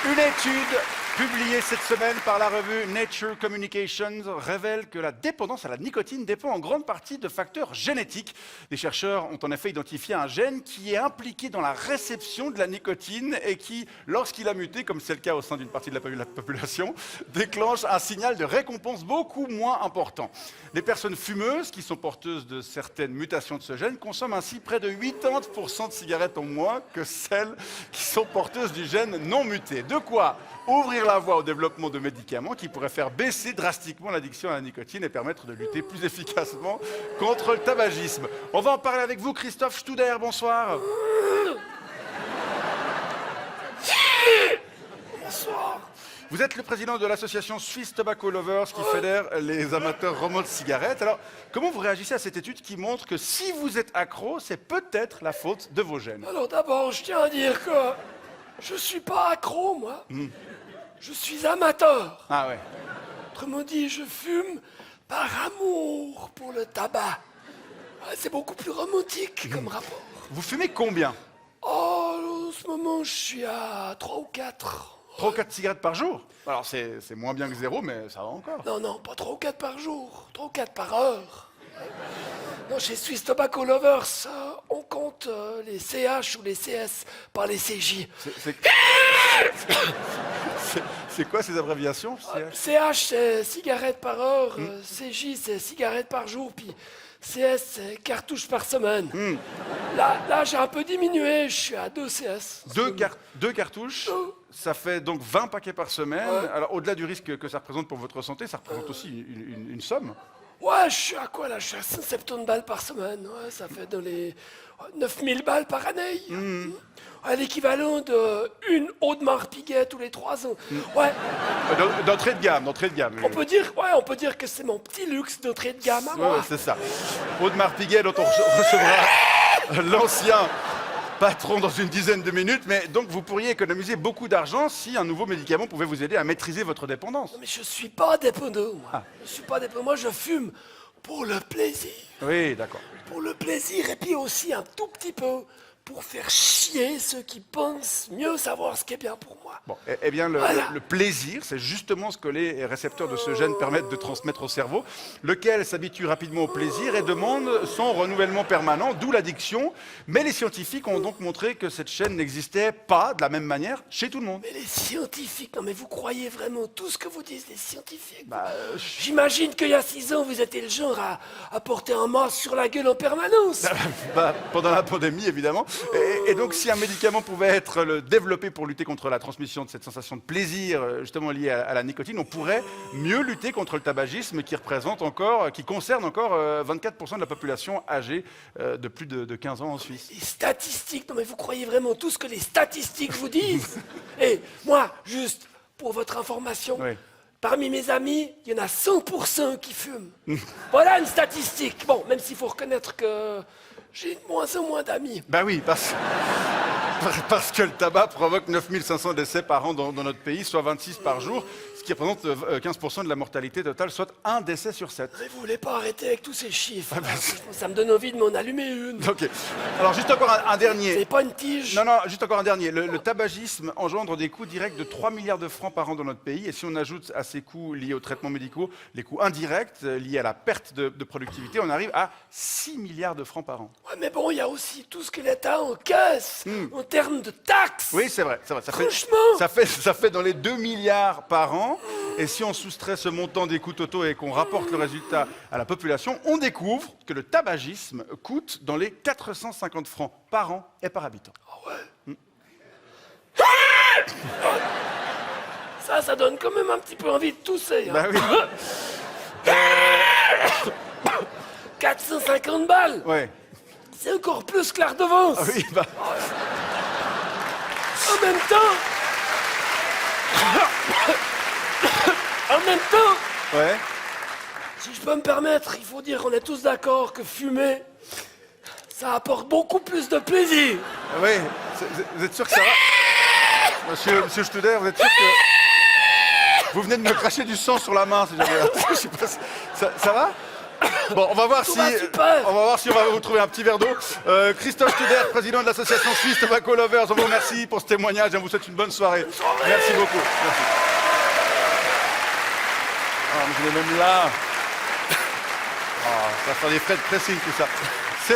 Une étude publiée cette semaine par la revue Nature Communications révèle que la dépendance à la nicotine dépend en grande partie de facteurs génétiques. Les chercheurs ont en effet identifié un gène qui est impliqué dans la réception de la nicotine et qui, lorsqu'il a muté, comme c'est le cas au sein d'une partie de la population, déclenche un signal de récompense beaucoup moins important. Les personnes fumeuses, qui sont porteuses de certaines mutations de ce gène, consomment ainsi près de 80% de cigarettes en moins que celles qui sont porteuses du gène non muté. De quoi ouvrir la voie au développement de médicaments qui pourraient faire baisser drastiquement l'addiction à la nicotine et permettre de lutter plus efficacement contre le tabagisme. On va en parler avec vous, Christophe Studer, bonsoir. Bonsoir. Vous êtes le président de l'association Swiss Tobacco Lovers qui fédère les amateurs romans de cigarettes. Alors, comment vous réagissez à cette étude qui montre que si vous êtes accro, c'est peut-être la faute de vos gènes? Alors d'abord, je tiens à dire que je suis pas accro, moi. Je suis amateur. Ah ouais. Autrement dit, je fume par amour pour le tabac. Ouais, c'est beaucoup plus romantique comme rapport. Vous fumez combien? Oh, en ce moment, je suis à 3 ou 4. 3 ou 4 cigarettes par jour? Alors c'est moins bien que zéro, mais ça va encore. Non, pas 3 ou 4 par jour. 3 ou 4 par heure. Non, chez Swiss Tobacco Lovers, on compte les CH ou les CS, pas les CJ. C'est quoi ces abréviations? CH, c'est cigarette par heure, CJ, c'est cigarette par jour, puis CS, c'est cartouche par semaine. Là, j'ai un peu diminué, je suis à 2 CS. Deux cartouches, ça fait donc 20 paquets par semaine. Ouais. Alors au-delà du risque que ça représente pour votre santé, ça représente aussi une somme. Ouais, je suis à quoi là? Je suis à 170 balles par semaine. Ouais, ça fait dans les 9000 balles par année. Ouais, l'équivalent d'une Audemars Piguet tous les 3 ans. Ouais, D'entrée de gamme. on peut dire que c'est mon petit luxe d'entrée de gamme à Ouais, moi. c'est ça. Audemars Piguet, dont on recevra l'ancien patron dans une dizaine de minutes. Mais donc vous pourriez économiser beaucoup d'argent si un nouveau médicament pouvait vous aider à maîtriser votre dépendance. Mais je suis pas dépendant, moi. Je suis pas dépendant. Moi, je fume pour le plaisir. Oui, d'accord. Pour le plaisir et puis aussi un tout petit peu pour faire chier ceux qui pensent mieux savoir ce qui est bien pour moi. Bon, eh bien, Voilà. le plaisir, c'est justement ce que les récepteurs de ce gène permettent de transmettre au cerveau, lequel s'habitue rapidement au plaisir et demande son renouvellement permanent, d'où l'addiction. Mais les scientifiques ont donc montré que cette chaîne n'existait pas de la même manière chez tout le monde. Mais les scientifiques, non mais vous croyez vraiment tout ce que vous disent les scientifiques? Bah, J'imagine qu'il y a 6 ans, vous étiez le genre à porter un masque sur la gueule en permanence. Pendant la pandémie, évidemment. Et donc, si un médicament pouvait être développé pour lutter contre la transmission de cette sensation de plaisir, justement liée à la nicotine, on pourrait mieux lutter contre le tabagisme qui concerne encore 24% de la population âgée de plus de 15 ans en Suisse. Les statistiques, non mais vous croyez vraiment tout ce que les statistiques vous disent? Et moi, juste pour votre information, Oui. parmi mes amis, il y en a 100% qui fument. Voilà une statistique. Bon, même s'il faut reconnaître que j'ai de moins en moins d'amis. Ben oui, parce que le tabac provoque 9500 décès par an dans notre pays, soit 26 par jour, ce qui représente 15% de la mortalité totale, soit un décès sur 7. Mais vous voulez pas arrêter avec tous ces chiffres? Ça me donne envie de m'en allumer une. Ok. Alors, juste encore un dernier. C'est pas une tige? Non, juste encore un dernier. Le tabagisme engendre des coûts directs de 3 milliards de francs par an dans notre pays. Et si on ajoute à ces coûts liés aux traitements médicaux les coûts indirects liés à la perte de productivité, on arrive à 6 milliards de francs par an. Ouais, mais bon, il y a aussi tout ce que l'État encaisse en termes de taxes. Oui, c'est vrai. Franchement. Ça fait dans les 2 milliards par an. Et si on soustrait ce montant des coûts totaux et qu'on rapporte le résultat à la population, on découvre que le tabagisme coûte dans les 450 francs par an et par habitant. Ah ouais. Ça donne quand même un petit peu envie de tousser. Hein. Bah oui. 450 balles. Ouais. C'est encore plus que l'Ardevance. Ah oui, bah. En même temps... Ouais. Si je peux me permettre, il faut dire qu'on est tous d'accord que fumer, ça apporte beaucoup plus de plaisir. Ah oui. Vous êtes sûr que ça va? Monsieur Studer, vous êtes sûr que... Vous venez de me cracher du sang sur la main, si jamais... Je sais pas si- Ça va? Bon, on va voir Tout si va super. on va vous trouver un petit verre d'eau. Christophe Studer, président de l'association suisse Tobacco Lovers, on vous remercie pour ce témoignage et on vous souhaite une bonne soirée. Merci beaucoup. Merci. Ah, mais je l'ai même là. Ah, ça va faire des frais de pressing tout ça.